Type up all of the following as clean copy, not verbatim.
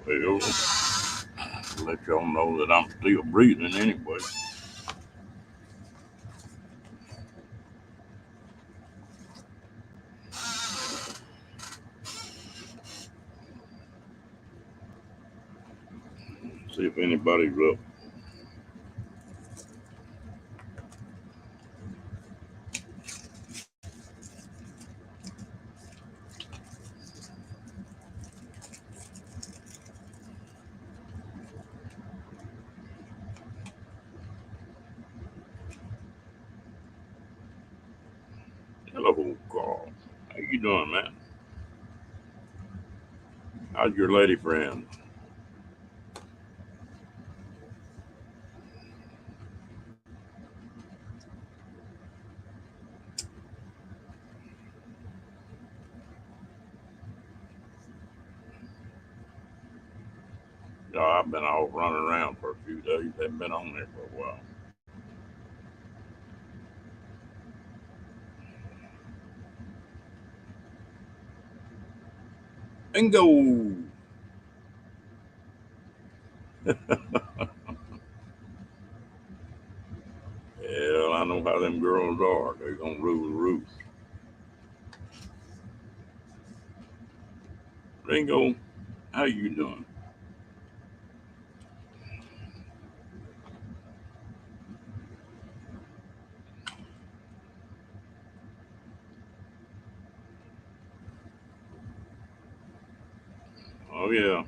Well, let y'all know that I'm still breathing anyway. See if anybody's up. Hello, Carl. How you doing, man? How's your lady friend? I've been off running around for a few days. Haven't been on there for a while. Bingo! Well, I know how them girls are. They're gonna rule the roost. Bingo, how you doing? Oh yeah,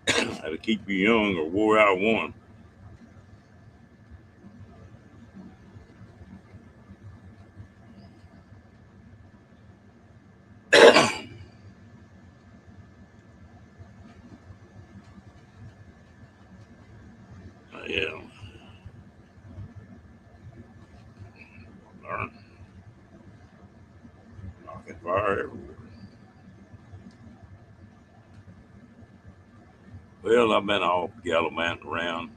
that'll keep you young or wore out one. Yeah, darn, rocket fire everywhere. Well, I've been off gallivanting around.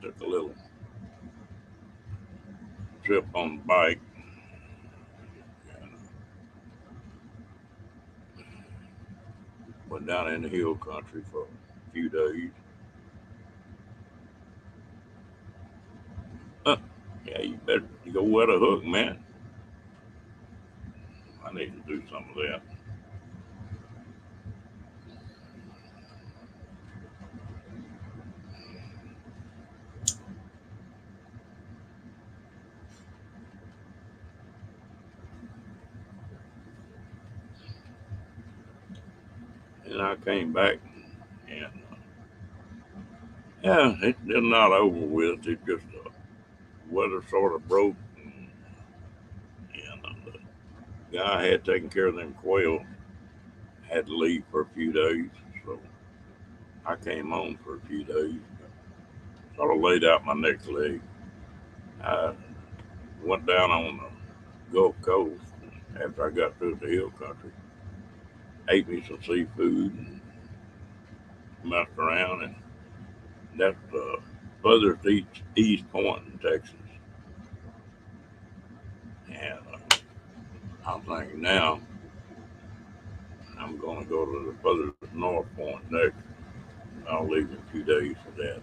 Took a little trip on the bike. Went down in the hill country for a few days. Uh, yeah, you better go wet a hook, man. I need to do some of that. And I came back, and yeah, it's not over with. It just weather sort of broke, and the guy had taken care of them quail had to leave for a few days, so I came home for a few days. Sort of laid out my next leg. I went down on the Gulf Coast after I got through the hill country, ate me some seafood, and messed around, and that's furthest east point in Texas. And I'm thinking now I'm going to go to the furthest north point next. I'll leave in a few days for that.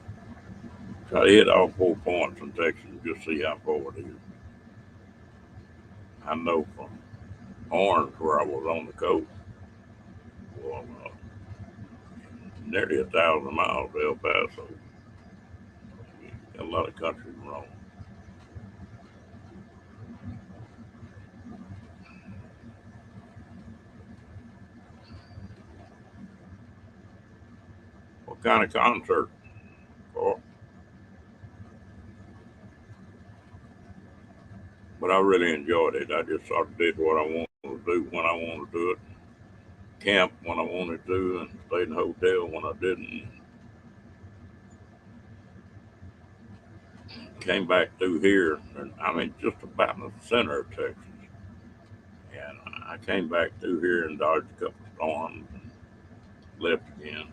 Try to hit all 4 points in Texas and just see how far it is. I know from Orange, where I was on the coast, well, nearly 1,000 miles to El Paso. Got a lot of country to roam. What kind of concert? For? But I really enjoyed it. I just sort of did what I wanted to do when I wanted to do it. Camp when I wanted to, and stayed in a hotel when I didn't. Came back through here, and I mean, just about in the center of Texas. And I came back through here and dodged a couple of storms and left again.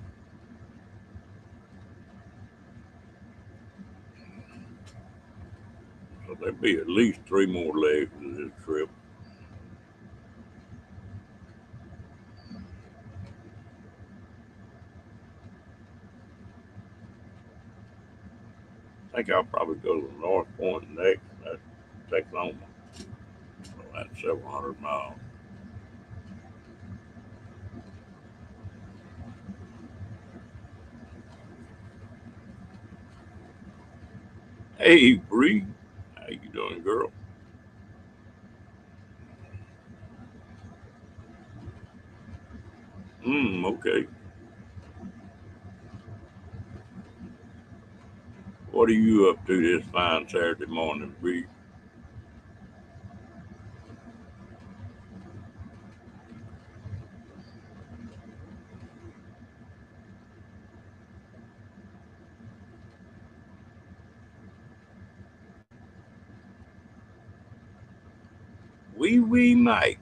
So there'll be at least 3 more legs of this trip. think I'll probably go to the North Point next. That's Texoma. So that's several hundred miles. Hey, Bree. How you doing, girl? Okay. What are you up to this fine Saturday morning, Bree? Wee Mike.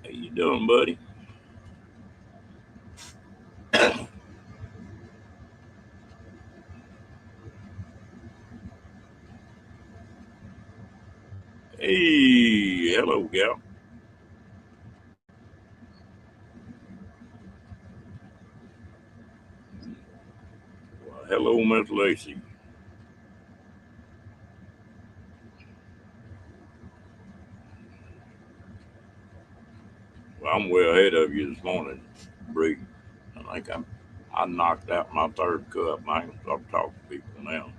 How you doing, buddy? Hey, hello, gal. Well, hello, Miss Lacey. Well, I'm way ahead of you this morning, Bree. I think I knocked out my third cup. I can start talking to people now.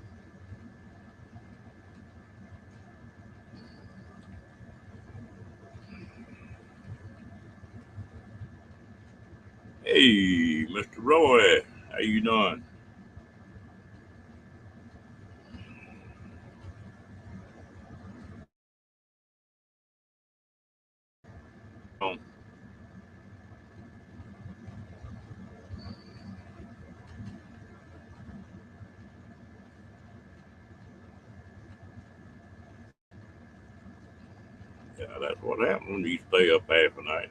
Hey, Mr. Roy, how you doing? Oh, yeah, that's what happens when you stay up half a night.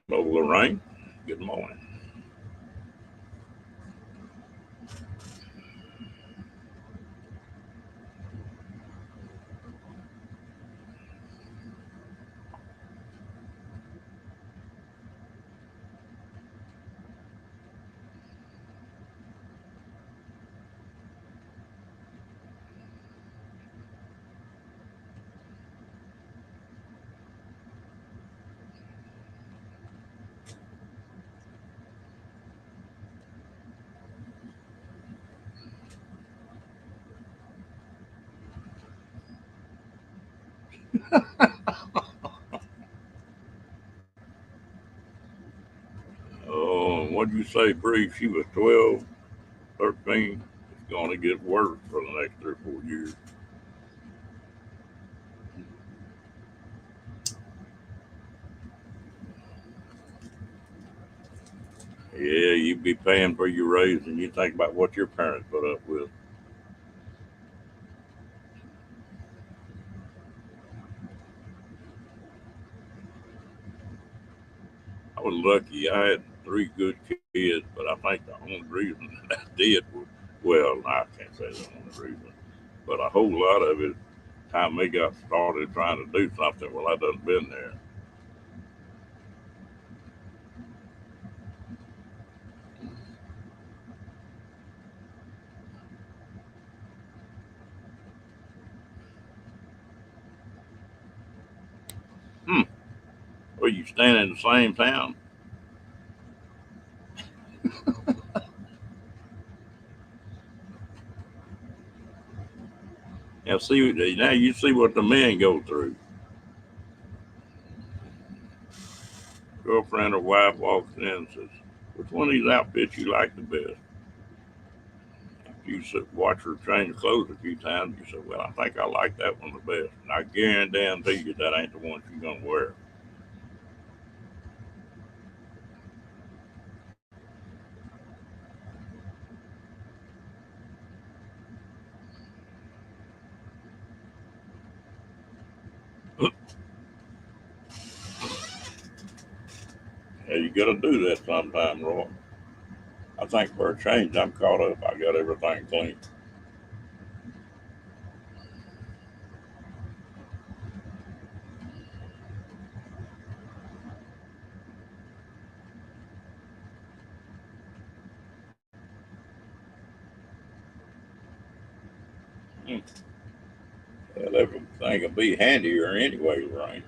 Hello, Lorraine. Good morning. Oh, what'd you say, Bree? She was 12, 13. It's going to get worse for the next 3 or 4 years. Yeah, you'd be paying for your raise, and you think about what your parents put up with. I was lucky. I had three good kids, but I think the only reason I did was, well, I can't say the only reason, but a whole lot of it, time they got started trying to do something, well, I done been there. Hmm. Well, you stand in the same town. Now you see what the men go through. Girlfriend or wife walks in and says, "Which one of these outfits you like the best?" You watch her change clothes a few times. You say, "Well, I think I like that one the best." And I guarantee you that ain't the one she's gonna wear. Yeah, you got to do that sometime, Roy. I think for a change, I'm caught up. I got everything clean. Well, everything will be handier anyway, Lorraine.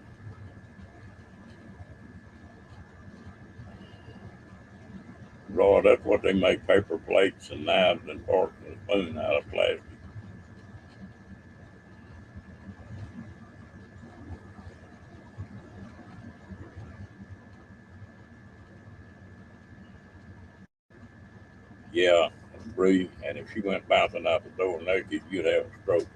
Lord, that's what they make paper plates and knives and forks and spoons out of plastic. Yeah, Bree, and if she went bouncing out the door naked, you'd have a stroke.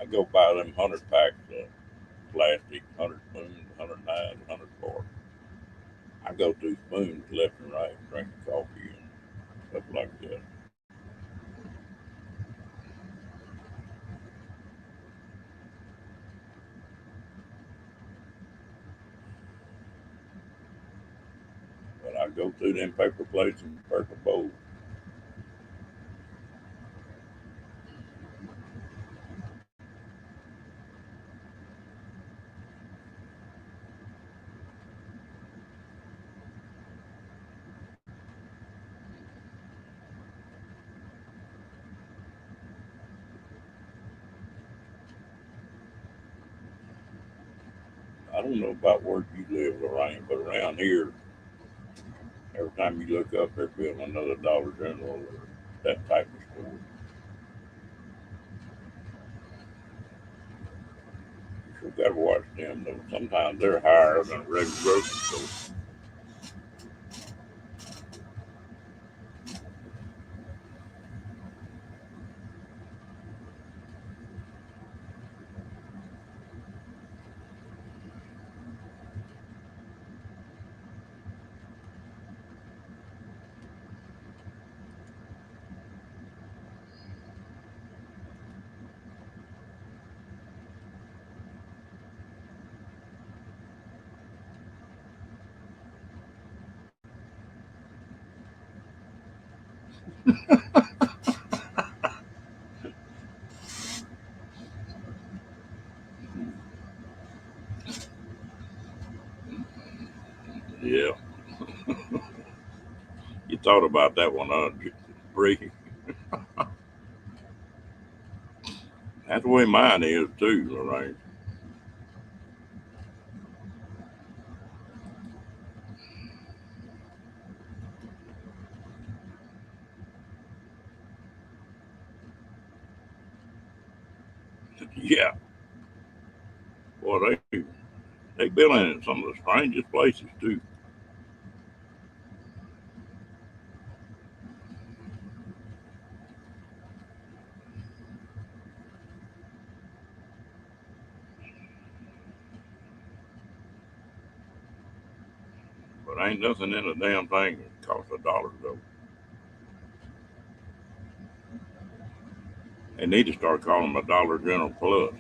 I go buy them 100 packs of plastic, 100 spoons, 100 knives, 100 forks. I go through spoons left and right, drinking coffee and stuff like that. But I go through them paper plates and paper bowls. I don't know about where you live, Lorraine, but around here, every time you look up, they're building another Dollar General or that type of store. You sure got to watch them, though. Sometimes they're higher than a regular grocery store. Yeah, you thought about that one, Bree. That's the way mine is, too, Lorraine. Yeah, boy, they building in some of the strangest places, too. But ain't nothing in a damn thing that costs $1, though. They need to start calling them a Dollar General Plus.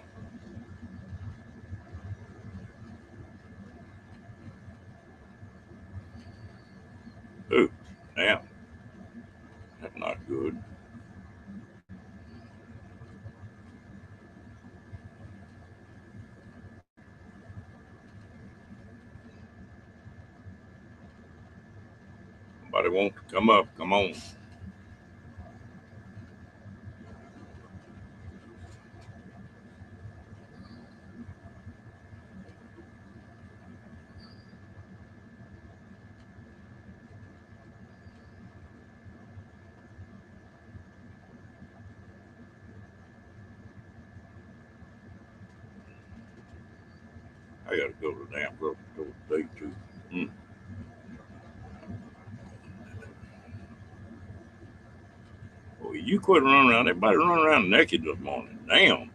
Ooh, damn, that's not good. Somebody wants to come up, come on. I gotta go to the damn grocery store today too. Mm. Well, you quit running around. Everybody running around naked this morning. Damn.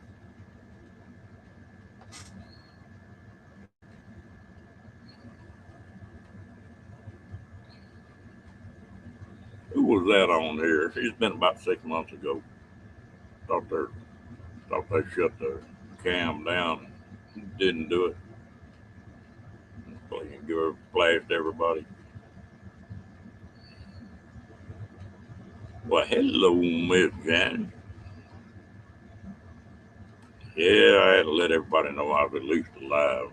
Who was that on there? It's been about 6 months ago. Thought they thought they shut the cam down. Didn't do it. Give her flash to everybody. Well, hello, Miss Janet. Yeah, I had to let everybody know I was at least alive.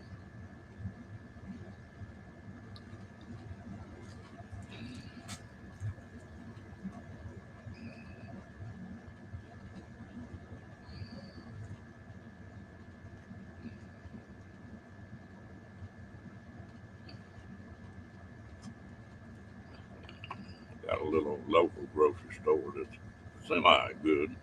Got a little local grocery store that's semi good.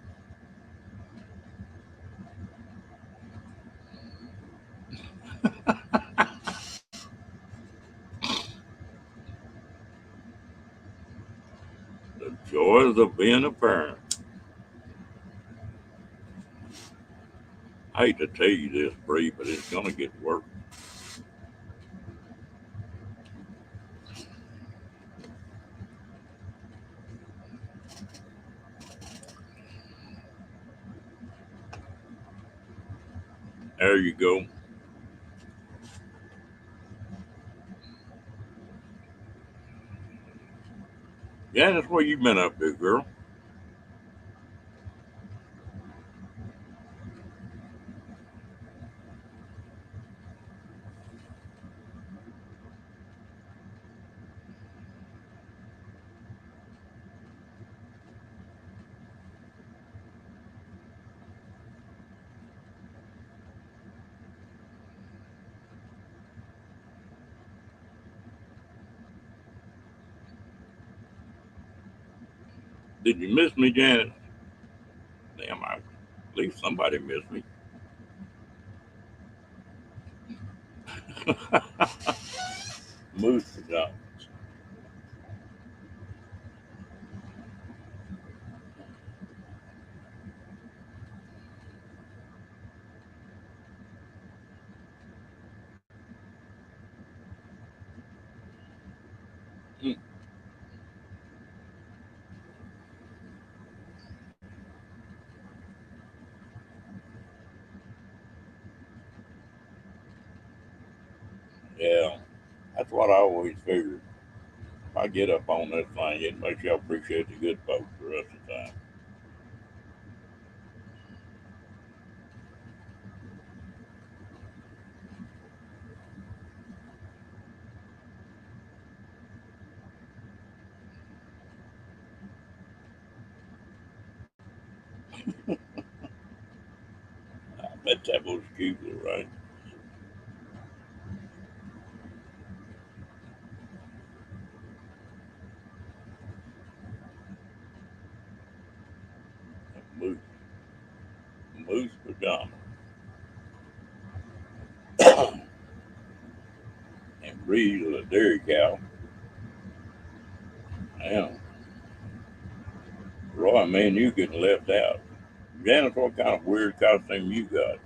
The joys of being a parent. I hate to tell you this, Bree, but it's gonna get worse. There you go. Janice, where you been up, big girl? Did you miss me, Janice? Damn, at least somebody missed me. Moose forgot. Mm, yeah, that's what I always figured. If I get up on this thing, it makes y'all appreciate the good folks the rest of the time. I bet that was Keebler, right? Moose, Moose pajama. And Breeze was a dairy cow. Damn, Roy, man, you getting left out. Janice, what kind of weird costume you got?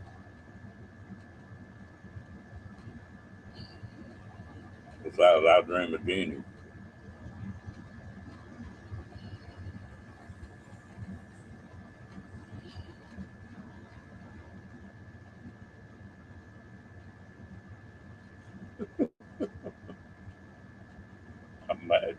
Besides, I dream of Jeannie. Imagine.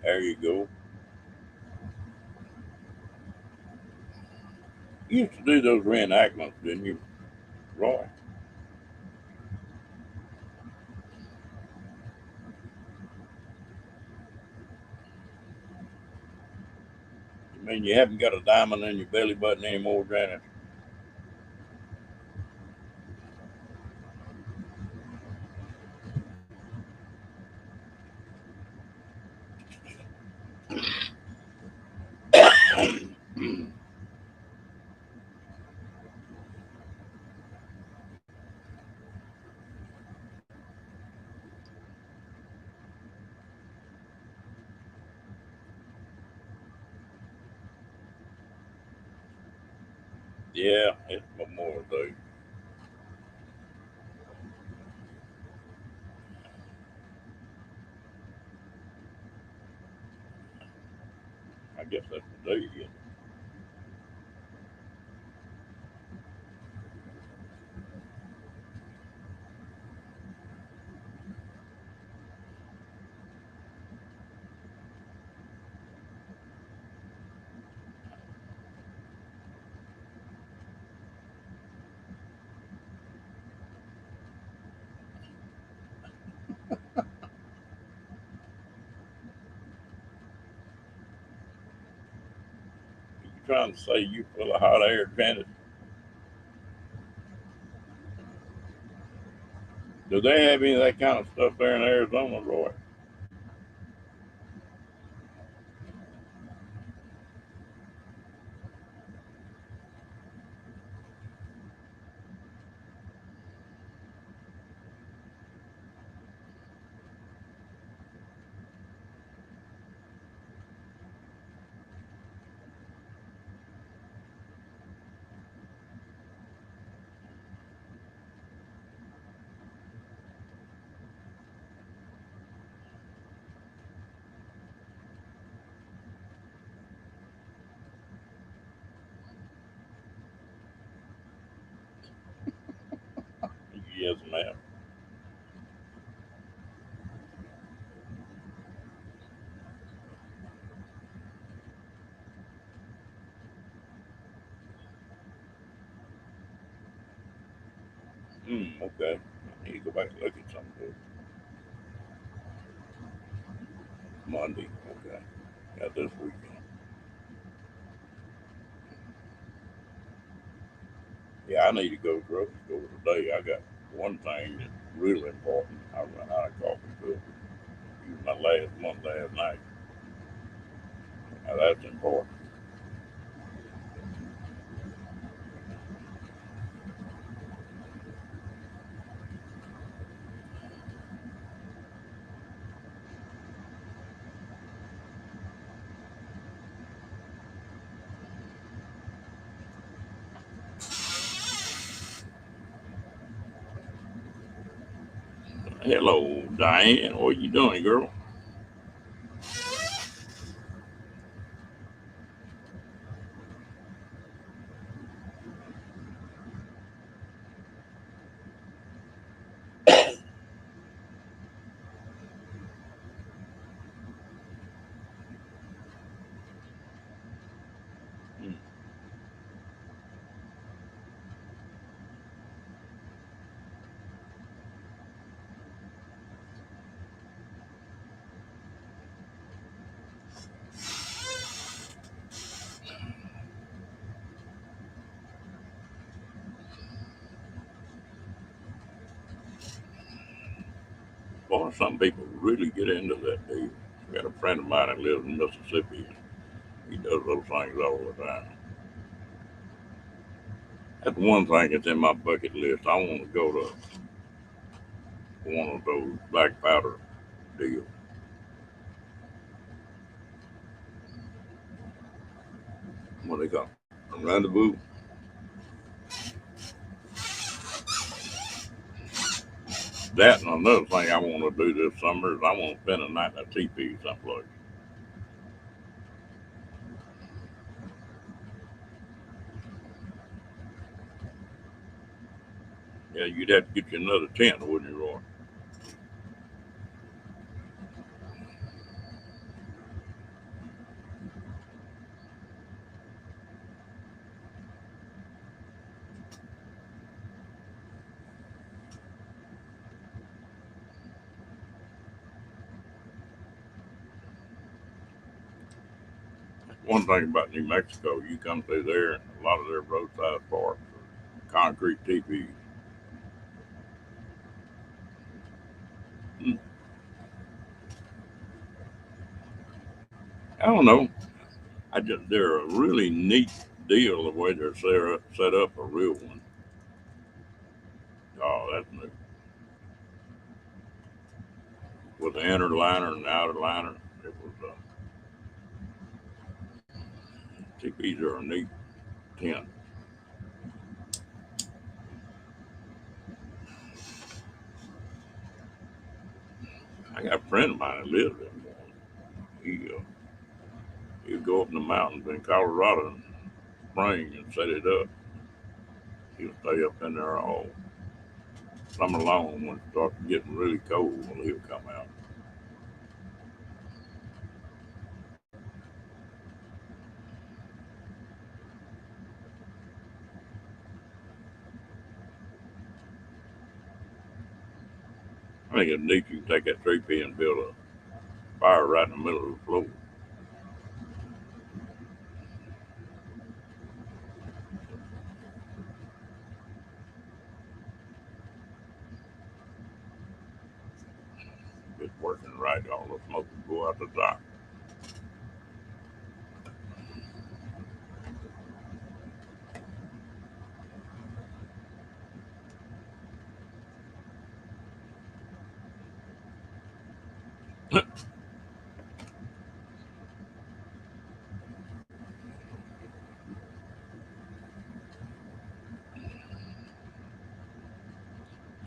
There you go. You used to do those reenactments, didn't you, Roy? You mean you haven't got a diamond in your belly button anymore, Janet? Yeah, it's Memorial Day. I guess that's the day again. You trying to say you full of hot air, Janet? Do they have any of that kind of stuff there in Arizona, Roy? Yes, ma'am. Okay. I need to go back and look at something. Monday. Okay. Yeah, this weekend. Yeah, I need to go to the grocery store today. I got one thing that's really important. I run out of coffee filter. Used my last one last night. Now that's important. Hello, Diane. What you doing, girl? Hmm. Boy, some people really get into that deal. I got a friend of mine that lives in Mississippi. He does those things all the time. That's one thing that's in my bucket list. I want to go to one of those black powder deals. What they call a rendezvous. That and another thing I want to do this summer is I want to spend a night in a teepee someplace. Yeah, you'd have to get you another tent, wouldn't you, Roy? One thing about New Mexico, you come through there, and a lot of their roadside parks are concrete teepees. Hmm. I don't know. They're a really neat deal the way they're set up a real one. Oh, that's new. With the inner liner and the outer liner, it was teepees are a neat tent. I got a friend of mine that lives in one. He'd go up in the mountains in Colorado and spring and set it up. He'll stay up in there all summer long. When it starts getting really cold, well, he'll come out. I think it's neat you can take that tree pin and build a fire right in the middle of the floor. It's working right. All the smoke will go out the top.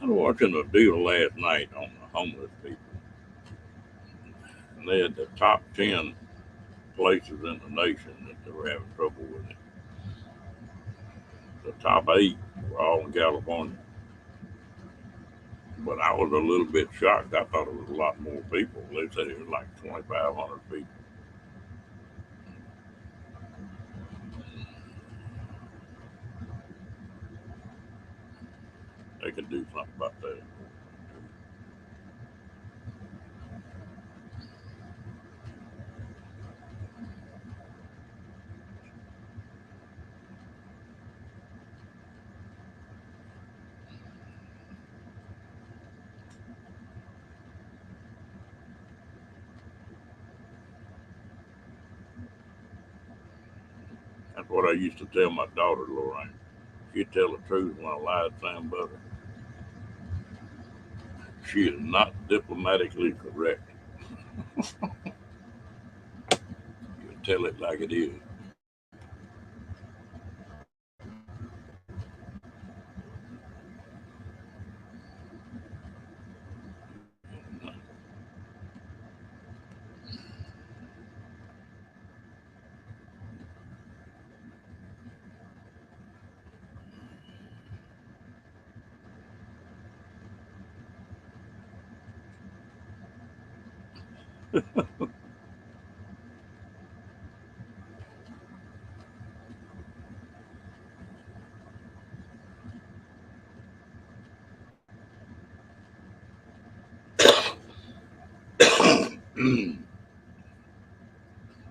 I was watching a deal last night on the homeless people, and they had the top 10 places in the nation that they were having trouble with it. The top 8 were all in California. But I was a little bit shocked. I thought it was a lot more people. They said it was like 2,500 people. They could do something about that. That's what I used to tell my daughter, Lorraine. She'd tell the truth when I lied, Sam Butter. She is not diplomatically correct. You tell it like it is.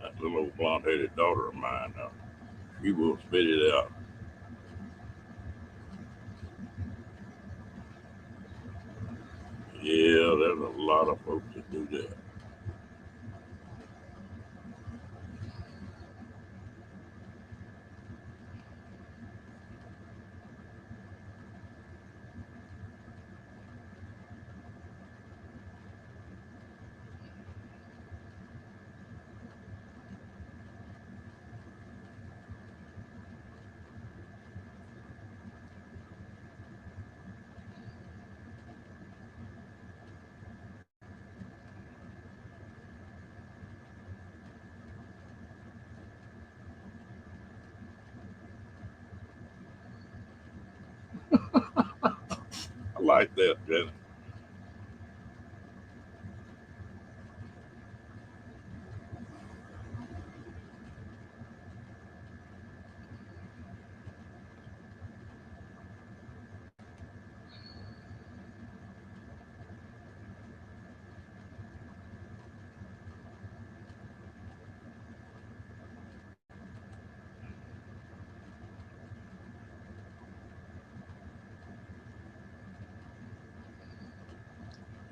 That little old blonde headed daughter of mine, she will spit it out. Yeah, there's a lot of folks that do that. I like that, Jenny.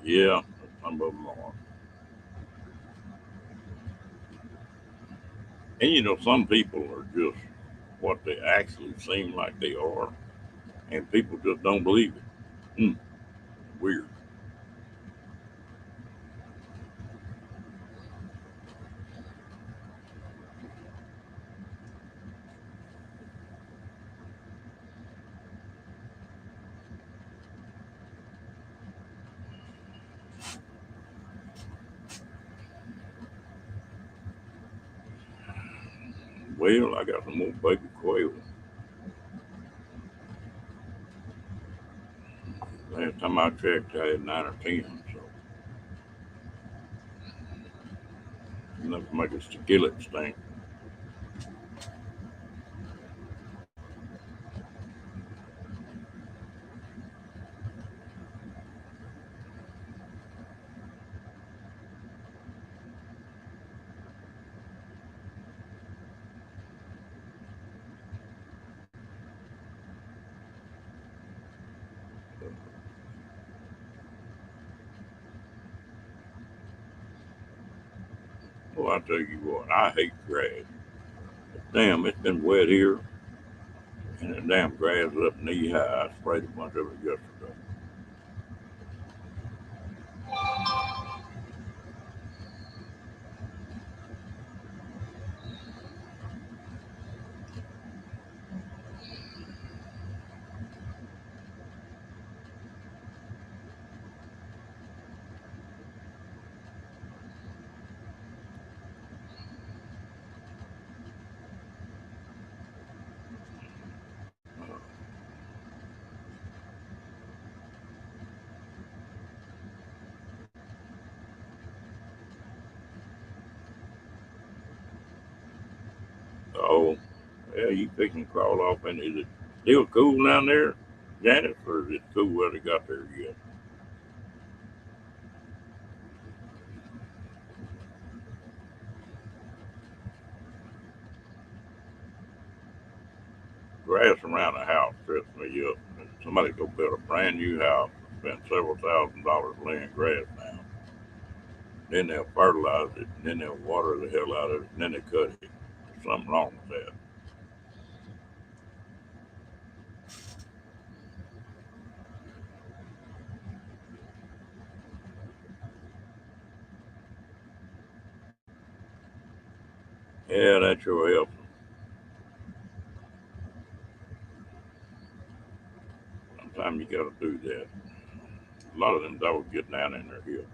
Yeah, some of them are. And some people are just what they actually seem like they are, and people just don't believe it. Weird. Well, I got some more baby quail. Last time I checked, I had 9 or 10. So enough to make a skillet stink. Well, I tell you what, I hate grass. Damn, it's been wet here, and the damn grass is up knee high. I sprayed a bunch of it yesterday. Oh, yeah, you fixing to crawl off, and is it still cool down there, Janice, or is it cool where they got there yet? Grass around the house trips me up. Somebody go build a brand new house, spend several $1,000s laying grass down. Then they'll fertilize it, and then they'll water the hell out of it, and then they cut it. There's something wrong with that. Yeah, that sure helps. Sometimes you got to do that. A lot of them dogs get down in their hill.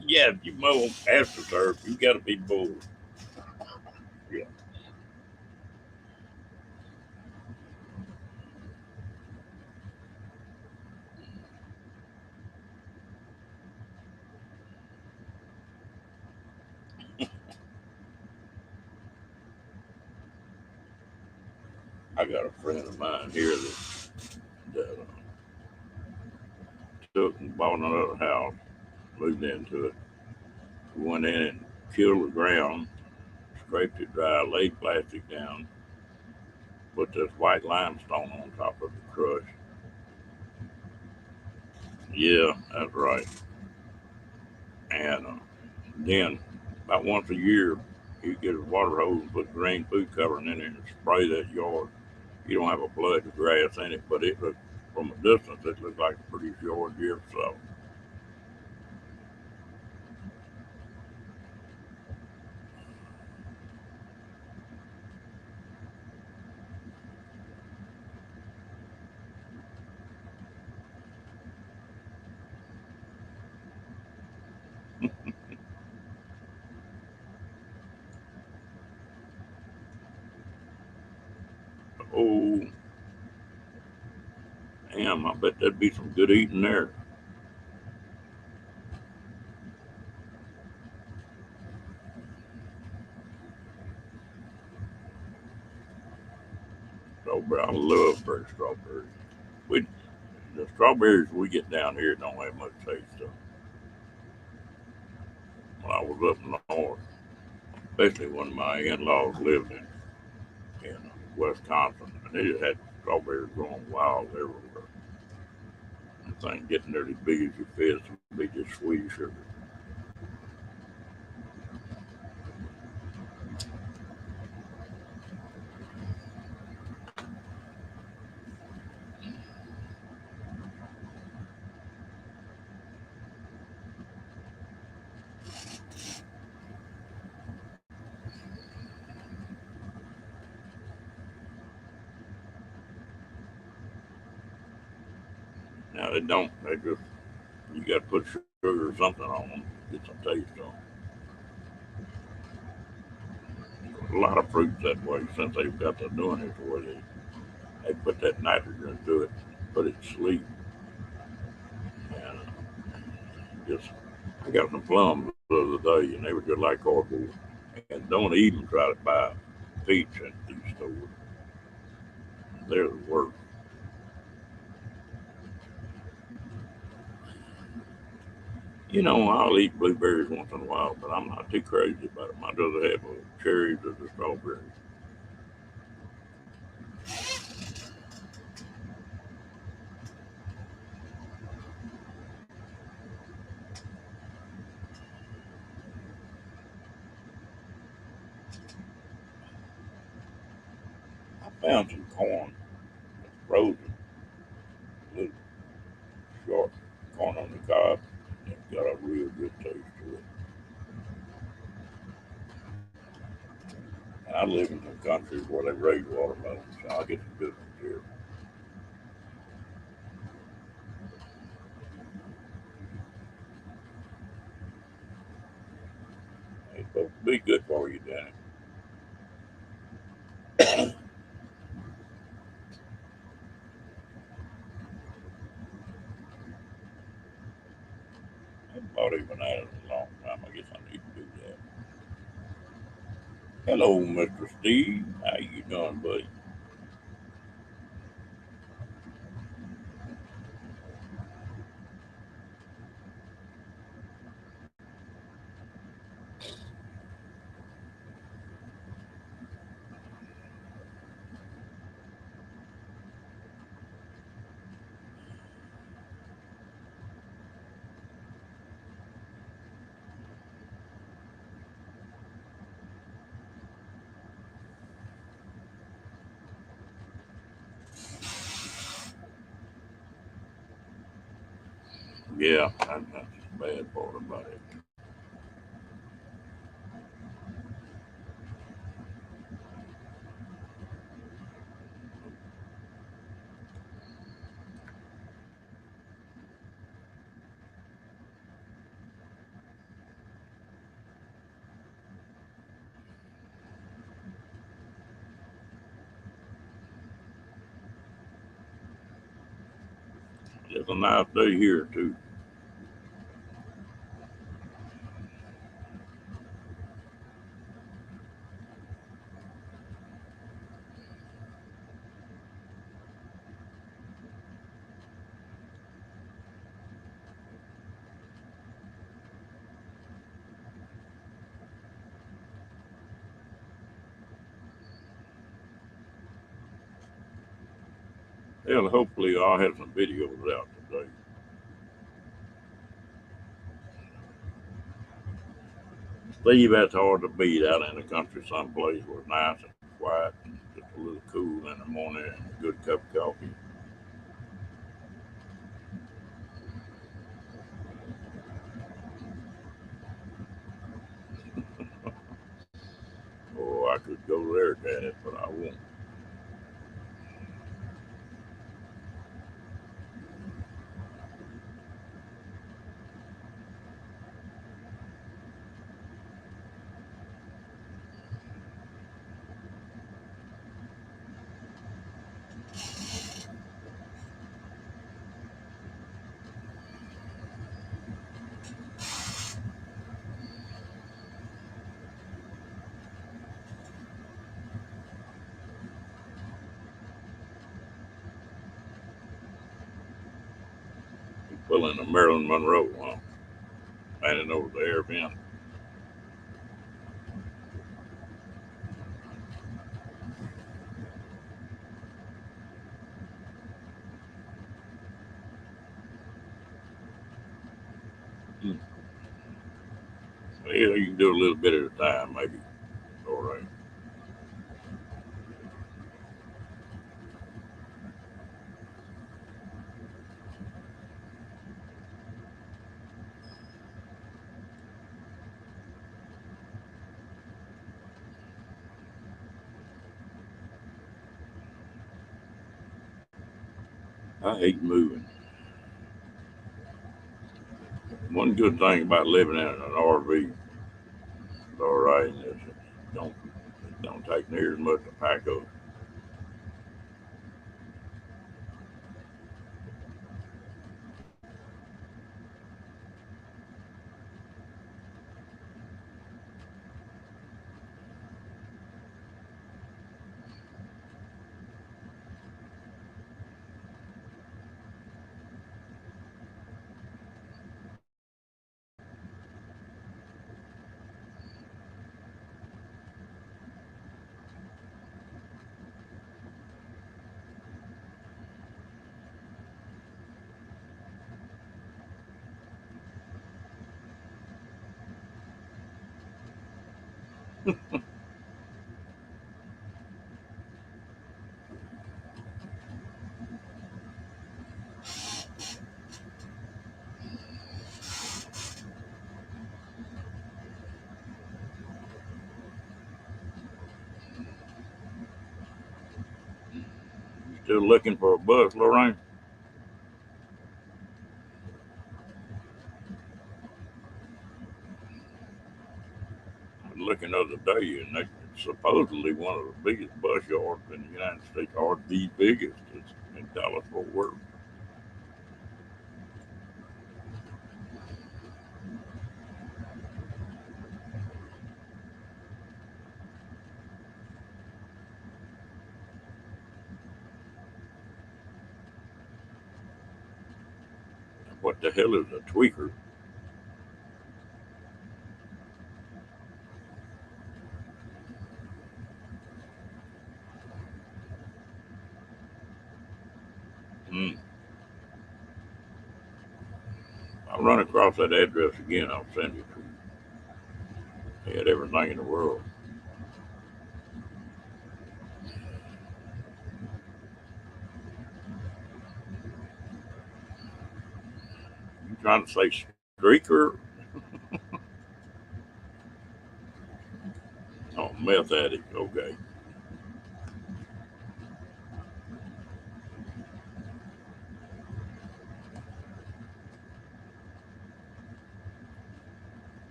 Yeah, if you mow astroturf, you got to be bored. Yeah, I got a friend of mine here that took and bought another house, moved into it, went in and killed the ground, scraped it dry, laid plastic down, put this white limestone on top of the crush. Yeah, that's right. And then about once a year, he'd get a water hose and put green food covering in it and spray that yard. You don't have a blade of grass in it, but it looked from a distance, it looked like a pretty yard you ever saw. Oh, damn! I bet there'd be some good eating there. Strawberry, I love fresh strawberries. We The strawberries we get down here don't have much taste to 'em. When I was up north, especially when my in-laws lived in Wisconsin, and they just had strawberries growing wild everywhere. That thing getting nearly big as your fist would be just sweet as sugar. Now they don't. They just you got to put sugar or something on them, get some taste on 'em. A lot of fruits that way since they've got to doing it the way they put that nitrogen into it, put it to sleep, and just I got some plums the other day, and they were just like cardboard. And don't even try to buy peach at these stores. They're the worst. I'll eat blueberries once in a while, but I'm not too crazy about them. I'd rather have cherries or the strawberries. I found some corn, frozen, little short corn on the cob. It's got a real good taste to it. And I live in some countries where they raise watermelons, so I get some good ones here. It's supposed to be good for you, Danny. I've not even had it in a long time. I guess I need to do that. Hello, Mr. Steve. How you doing, buddy? Yeah, that's the bad part about it. It's a nice day here too. Hell, hopefully I'll have some videos out today. Steve, that's hard to beat out in the country someplace where it's nice and quiet and just a little cool in the morning and a good cup of coffee. Oh, I could go there, Janet, but I won't. pulling a Marilyn Monroe, standing over the air vent. Hmm. Yeah, you can do a little bit at a time, maybe. All right. I hate moving. One good thing about living in an RV, all right, is it don't take near as much to pack up. You still looking for a bus, Lorraine? I was looking the other day, and it's supposedly one of the biggest bus yards in the United States, or the biggest. It's in Dallas Fort Worth. What the hell is a tweaker? Hmm. I'll run across that address again. I'll send it to you. They had everything in the world. You trying to say streaker? Oh, meth addict. Okay.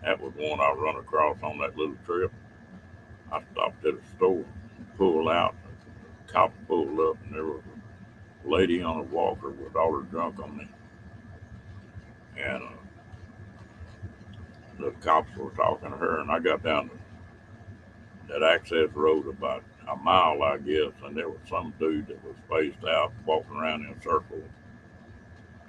That was one I run across on that little trip. I stopped at a store, pulled out, a cop pulled up, and there was a lady on a walker with all her junk on me. And the cops were talking to her, and I got down that access road about a mile, I guess, and there was some dude that was spaced out, walking around in a circle,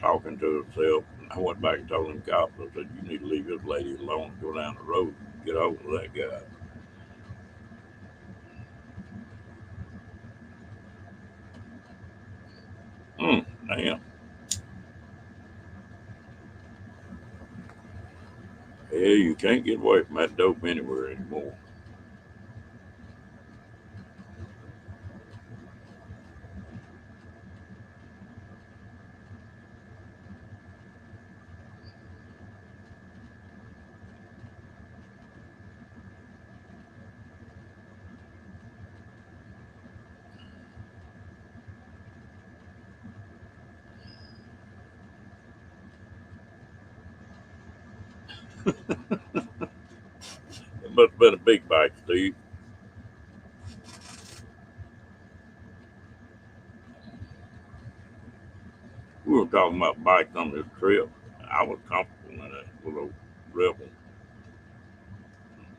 talking to himself. And I went back and told them cops, I said, "You need to leave this lady alone and go down the road and get over to that guy." Damn. Yeah, you can't get away from that dope anywhere anymore. It must have been a big bite, Steve. We were talking about bikes on this trip. I was comfortable in that little Rebel.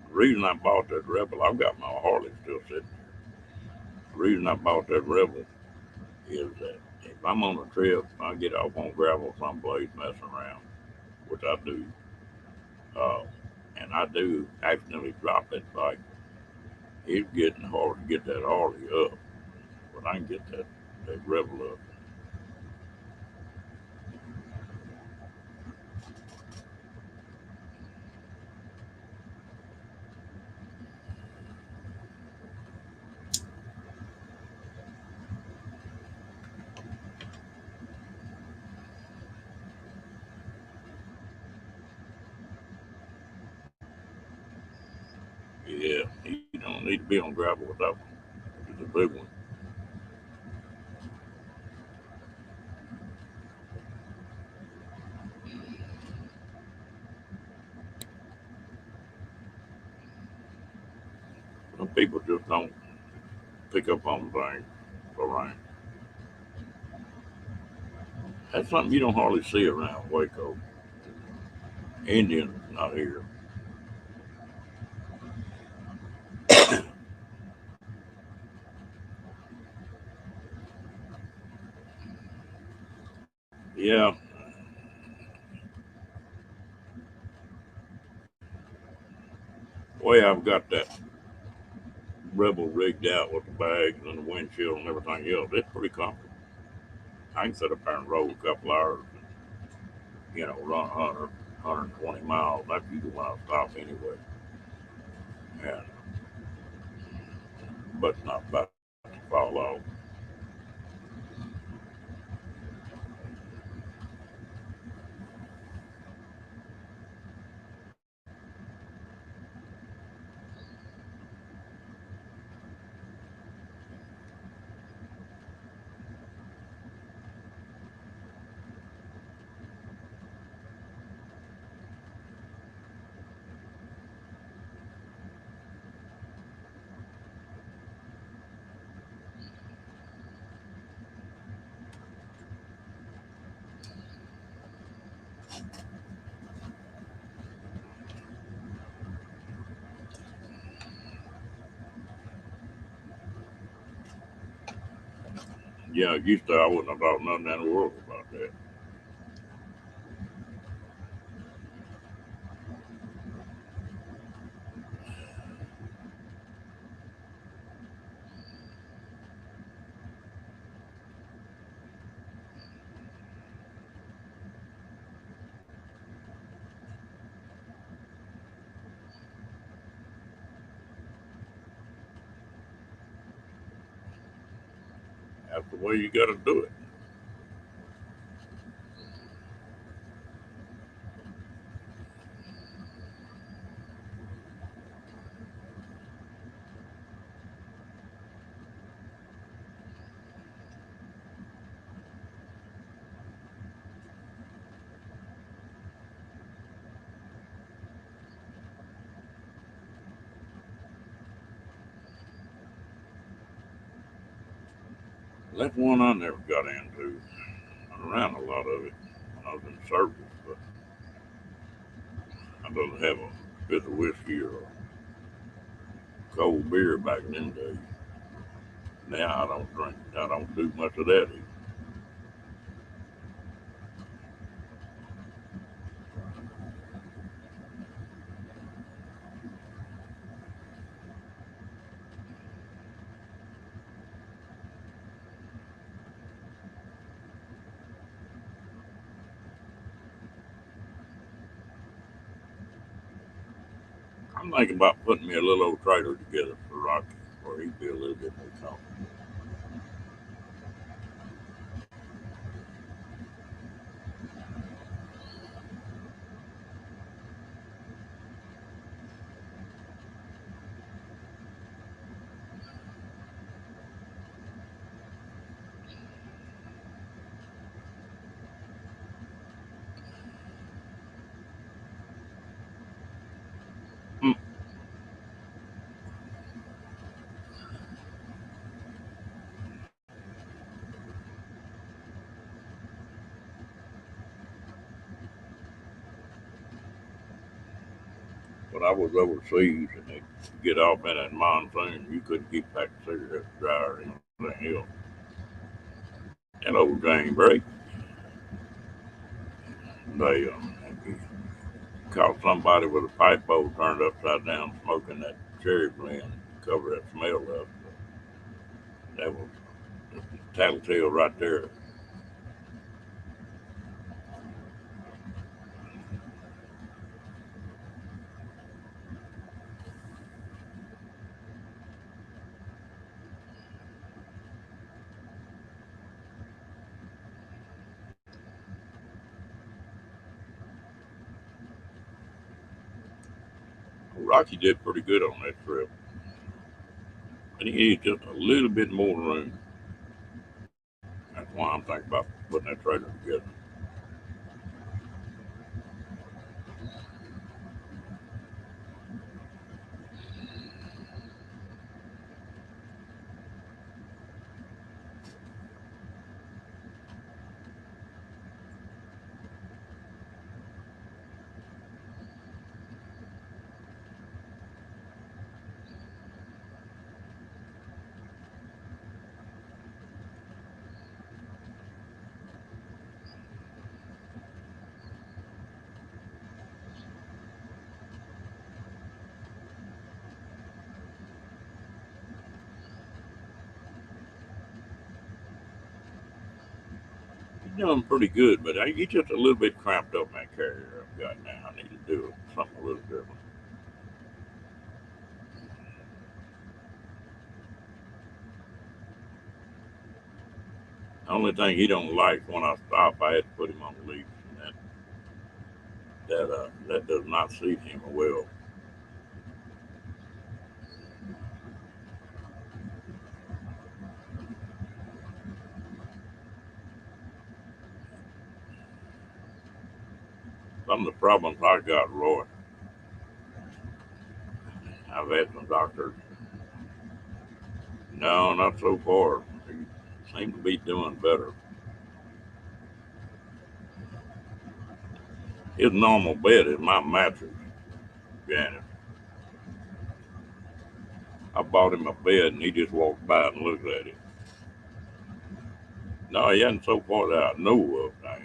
The reason I bought that Rebel, I've got my Harley still sitting here. The reason I bought that Rebel is that if I'm on a trip, I get off on gravel someplace messing around, which I do, uh, and I do accidentally drop that bike. It's getting hard to get that Harley up, but I can get that Rebel up. Yeah, you don't need to be on gravel with that one. It's a big one. Some people just don't pick up on things for rain. That's something you don't hardly see around Waco. Indians not here. Yeah, the way I've got that Rebel rigged out with the bags and the windshield and everything else, it's pretty comfortable. I can sit up there and roll a couple hours, run 120 miles. That's usually when I stop anyway. And, but not about to fall off. Yeah, used to I wouldn't have thought nothing in the world about that. That's the way you got to do it. That's one I never got into. I ran a lot of it when I was in service, but I doesn't have a fifth of whiskey or cold beer back in them days. Now I don't drink. I don't do much of that. Either. I'm thinking about putting me a little old trailer together for Rocky, where he'd be a little bit more comfortable. Hmm. When I was overseas and they get off in that monsoon, you couldn't keep back the cigarette dryer or anything else. Hello, Jane Break. They caught somebody with a pipe bowl turned upside down smoking that cherry blend to cover that smell up. That was tattletale right there. Rocky did pretty good on that trip. And he needed just a little bit more room. That's why I'm thinking about putting that trailer together. He's doing pretty good, but he's just a little bit cramped up in that carrier I've got now. I need to do something a little different. The only thing he don't like when I stop, I had to put him on the leash, and that does not suit him well. Some of the problems I got, Roy, I've had some doctors. No, not so far. He seems to be doing better. His normal bed is my mattress, Janet. I bought him a bed, and he just walked by and looked at it. No, he hadn't so far that I know of. Now.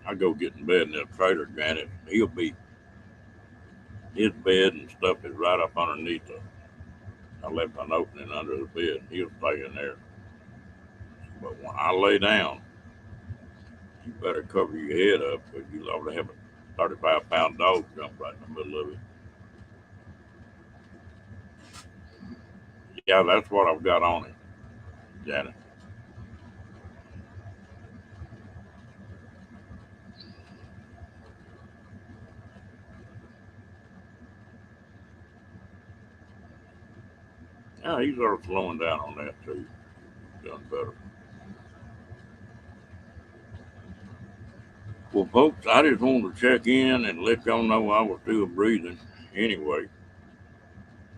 I go get in bed in that trailer, Janet. His bed and stuff is right up underneath the. I left an opening under the bed. He'll stay in there. But when I lay down, you better cover your head up because you ought to have a 35-pound dog jump right in the middle of it. Yeah, that's what I've got on him, Janet. Yeah, he's sort of slowing down on that too. Done better. Well, folks, I just wanted to check in and let y'all know I was still breathing. Anyway,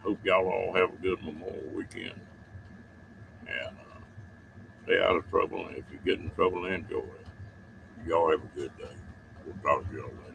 hope y'all all have a good Memorial weekend and stay out of trouble. And if you get in trouble, enjoy it. Y'all have a good day. We'll talk to y'all later.